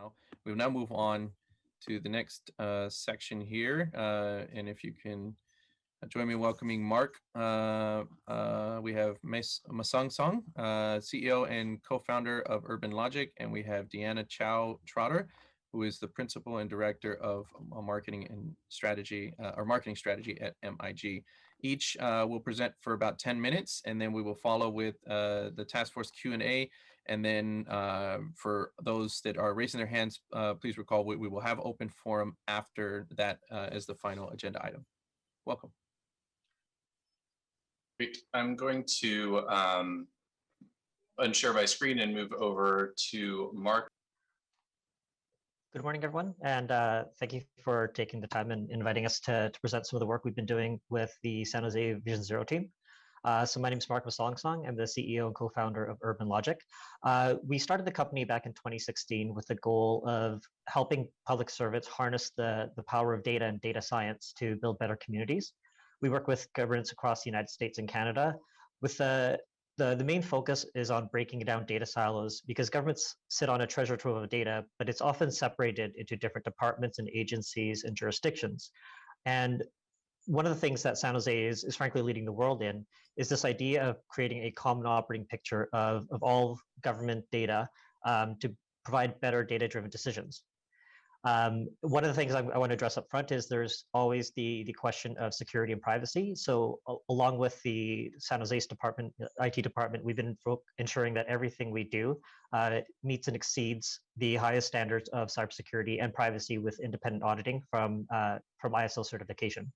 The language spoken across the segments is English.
now. We'll now move on to the next section here. And if you can join me in welcoming Mark. We have Masang Song, CEO and co-founder of UrbanLogiq, and we have Deanna Chow Trotter, who is the principal and director of marketing and strategy, or marketing strategy at MIG. Each will present for about 10 minutes, and then we will follow with the task force Q&A. And then for those that are raising their hands, please recall we will have open forum after that as the final agenda item. Welcome. Great. I'm going to unshare my screen and move over to Mark. Good morning, everyone, and thank you for taking the time and inviting us to present some of the work we've been doing with the San Jose Vision Zero team. So my name is Mark Masong. I'm the CEO and co-founder of UrbanLogiq. We started the company back in 2016 with the goal of helping public servants harness the power of data and data science to build better communities. We work with governments across the United States and Canada. With the main focus is on breaking down data silos, because governments sit on a treasure trove of data, but it's often separated into different departments and agencies and jurisdictions. And one of the things that San Jose is frankly leading the world in is this idea of creating a common operating picture of all government data to provide better data-driven decisions. One of the things I want to address up front is there's always the question of security and privacy. So along with the San Jose's IT department, we've been ensuring that everything we do meets and exceeds the highest standards of cybersecurity and privacy with independent auditing from ISO certification.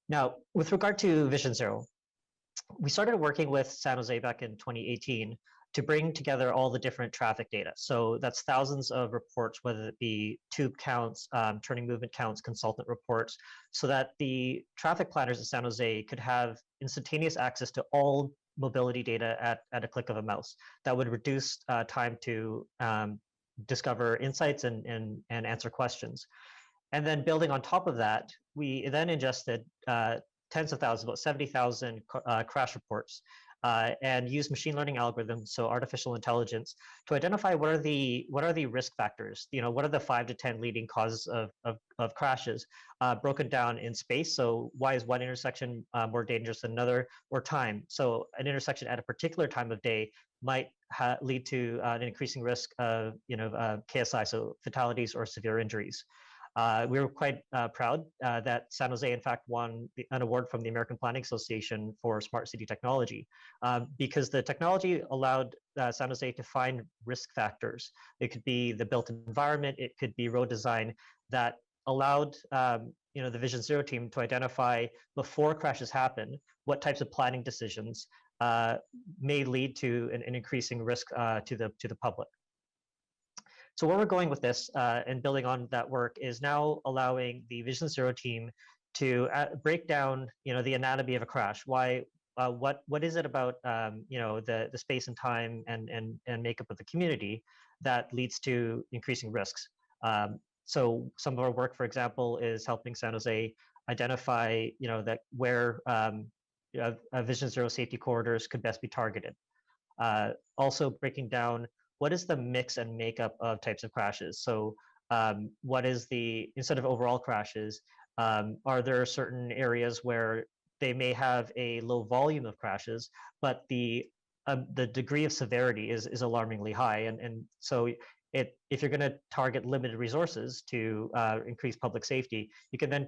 Now, with regard to Vision Zero, we started working with San Jose back in 2018 to bring together all the different traffic data. So that's thousands of reports, whether it be tube counts, turning movement counts, consultant reports, so that the traffic planners in San Jose could have instantaneous access to all mobility data at a click of a mouse. That would reduce time to discover insights and answer questions. And then building on top of that, we then ingested tens of thousands, about 70,000 crash reports, and use machine learning algorithms, so artificial intelligence, to identify what are the risk factors. What are the 5 to 10 leading causes of crashes, broken down in space. So why is one intersection more dangerous than another, or time? So an intersection at a particular time of day might lead to an increasing risk of KSI, so fatalities or severe injuries. We were quite proud that San Jose, in fact, won an award from the American Planning Association for smart city technology, because the technology allowed San Jose to find risk factors. It could be the built environment, it could be road design, that allowed the Vision Zero team to identify, before crashes happen, what types of planning decisions may lead to an increasing risk to the public. So where we're going with this and building on that work is now allowing the Vision Zero team to break down, the anatomy of a crash. Why? What is it about the space and time and makeup of the community that leads to increasing risks? So some of our work, for example, is helping San Jose identify, that where Vision Zero safety corridors could best be targeted. Also breaking down, what is the mix and makeup of types of crashes? So what is instead of overall crashes, are there certain areas where they may have a low volume of crashes, but the degree of severity is alarmingly high? And so if you're going to target limited resources to increase public safety, you can then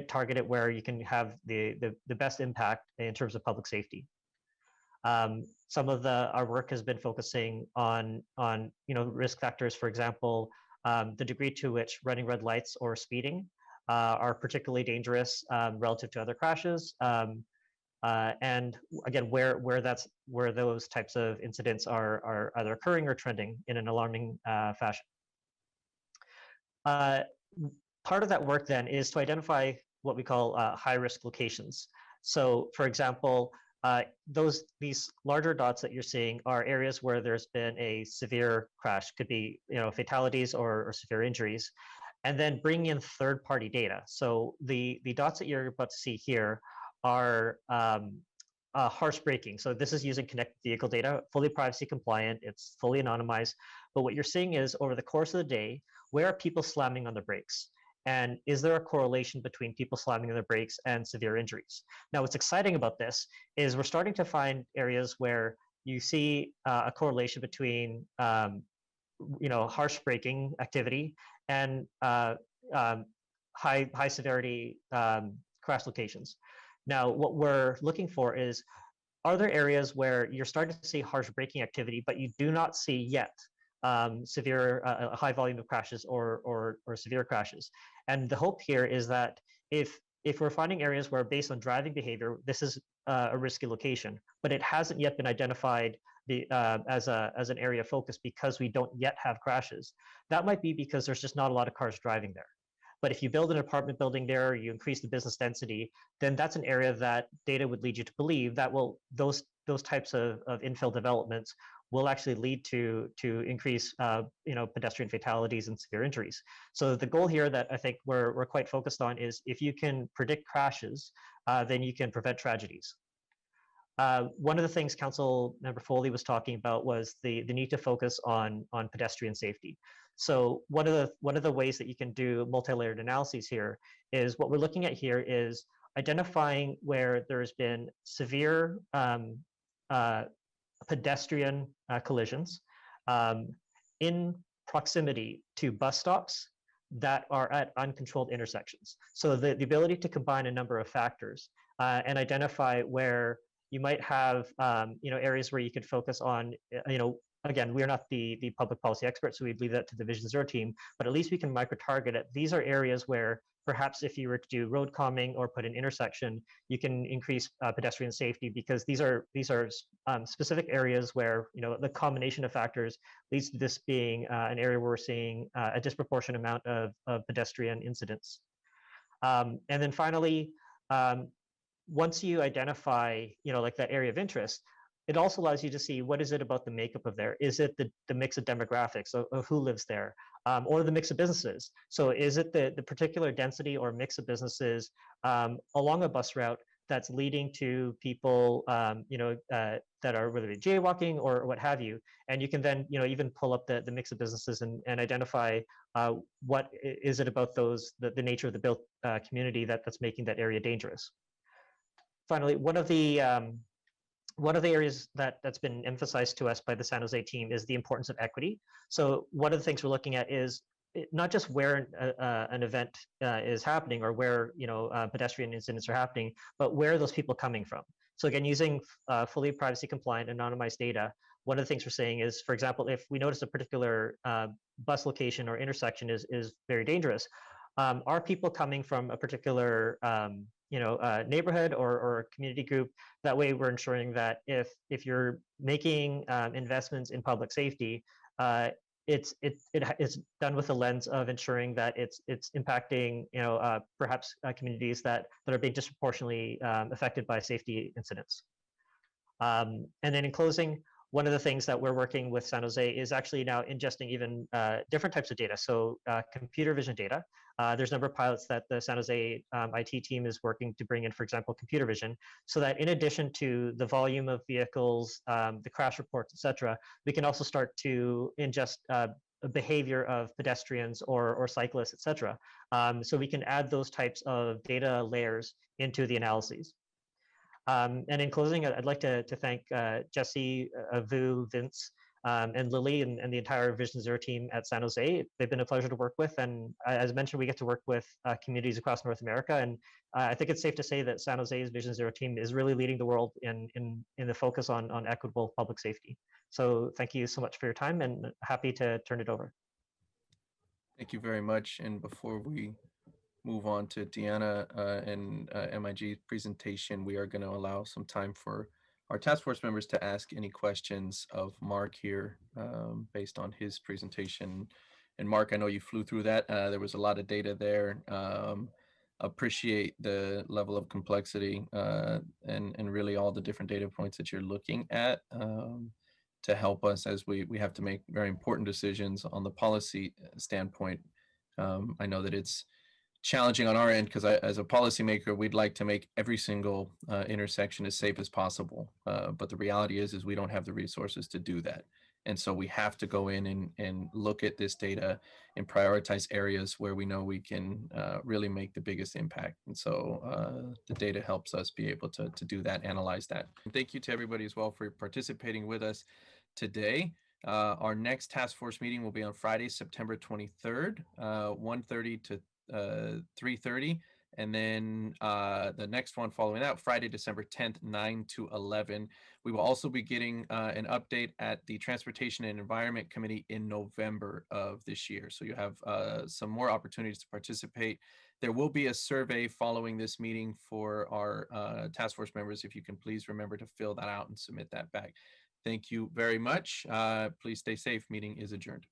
target it where you can have the best impact in terms of public safety. Some of our work has been focusing on risk factors. For example, the degree to which running red lights or speeding are particularly dangerous relative to other crashes, and again, where those types of incidents are either occurring or trending in an alarming fashion. Part of that work then is to identify what we call high-risk locations. So, for example, these larger dots that you're seeing are areas where there's been a severe crash, could be fatalities or severe injuries, and then bring in third-party data. So the dots that you're about to see here are harsh braking. So this is using connected vehicle data, fully privacy compliant, it's fully anonymized. But what you're seeing is over the course of the day, where are people slamming on the brakes? And is there a correlation between people slamming on the brakes and severe injuries? Now, what's exciting about this is we're starting to find areas where you see a correlation between harsh braking activity and high severity crash locations. Now, what we're looking for is, are there areas where you're starting to see harsh braking activity, but you do not see yet severe, a high volume of crashes or severe crashes? And the hope here is that if we're finding areas where, based on driving behavior, this is a risky location, but it hasn't yet been identified as an area of focus because we don't yet have crashes, that might be because there's just not a lot of cars driving there. But if you build an apartment building there, you increase the business density, then that's an area that data would lead you to believe that those types of infill developments will actually lead to increase pedestrian fatalities and severe injuries. So the goal here that I think we're quite focused on is, if you can predict crashes, then you can prevent tragedies. One of the things Council Member Foley was talking about was the need to focus on pedestrian safety. So one of the ways that you can do multi-layered analyses here is, what we're looking at here is identifying where there's been severe pedestrian collisions in proximity to bus stops that are at uncontrolled intersections. So the ability to combine a number of factors and identify where you might have areas where you could focus on, again, we're not the public policy experts, so we'd leave that to the Vision Zero team, but at least we can micro-target it. These are areas where perhaps if you were to do road calming or put an intersection, you can increase pedestrian safety, because these are specific areas where the combination of factors leads to this being an area where we're seeing a disproportionate amount of pedestrian incidents. And then finally, once you identify, like that area of interest, it also allows you to see, what is it about the makeup of there? Is it the mix of demographics of who lives there, or the mix of businesses? So is it the particular density or mix of businesses along a bus route that's leading to people, that are whether it's jaywalking or what have you? And you can then, even pull up the mix of businesses and identify what is it about those, the nature of the built community that's making that area dangerous. Finally, one of the areas that's been emphasized to us by the San Jose team is the importance of equity. So one of the things we're looking at is not just where an event is happening, or where pedestrian incidents are happening, but where are those people coming from? So again, using fully privacy compliant anonymized data, one of the things we're saying is, for example, if we notice a particular bus location or intersection is very dangerous, are people coming from a particular neighborhood or community group? That way we're ensuring that if you're making investments in public safety, it's done with a lens of ensuring that it's impacting perhaps communities that are being disproportionately affected by safety incidents. And then in closing, one of the things that we're working with San Jose is actually now ingesting even different types of data. So computer vision data. There's a number of pilots that the San Jose IT team is working to bring in, for example, computer vision, so that in addition to the volume of vehicles, the crash reports, et cetera, we can also start to ingest behavior of pedestrians or cyclists, et cetera. So we can add those types of data layers into the analyses. And in closing, I'd like to thank Jesse, Vu, Vince, and Lily, and the entire Vision Zero team at San Jose. They've been a pleasure to work with, and as mentioned, we get to work with communities across North America, and I think it's safe to say that San Jose's Vision Zero team is really leading the world in the focus on equitable public safety. So thank you so much for your time, and happy to turn it over. Thank you very much. And before we move on to Deanna and MIG's presentation, we are going to allow some time for our task force members to ask any questions of Mark here based on his presentation. And Mark, I know you flew through that. There was a lot of data there. Appreciate the level of complexity and really all the different data points that you're looking at to help us as we have to make very important decisions on the policy standpoint. I know that it's challenging on our end because as a policymaker, we'd like to make every single intersection as safe as possible. But the reality is we don't have the resources to do that. And so we have to go in and look at this data and prioritize areas where we know we can really make the biggest impact. And so the data helps us be able to do that, analyze that. And thank you to everybody as well for participating with us today. Our next task force meeting will be on Friday, September 23rd, 1:30 to 3:30. And then the next one following that, Friday, December 10th, 9 to 11. We will also be getting an update at the Transportation and Environment Committee in November of this year. So you have some more opportunities to participate. There will be a survey following this meeting for our task force members. If you can please remember to fill that out and submit that back. Thank you very much. Please stay safe. Meeting is adjourned.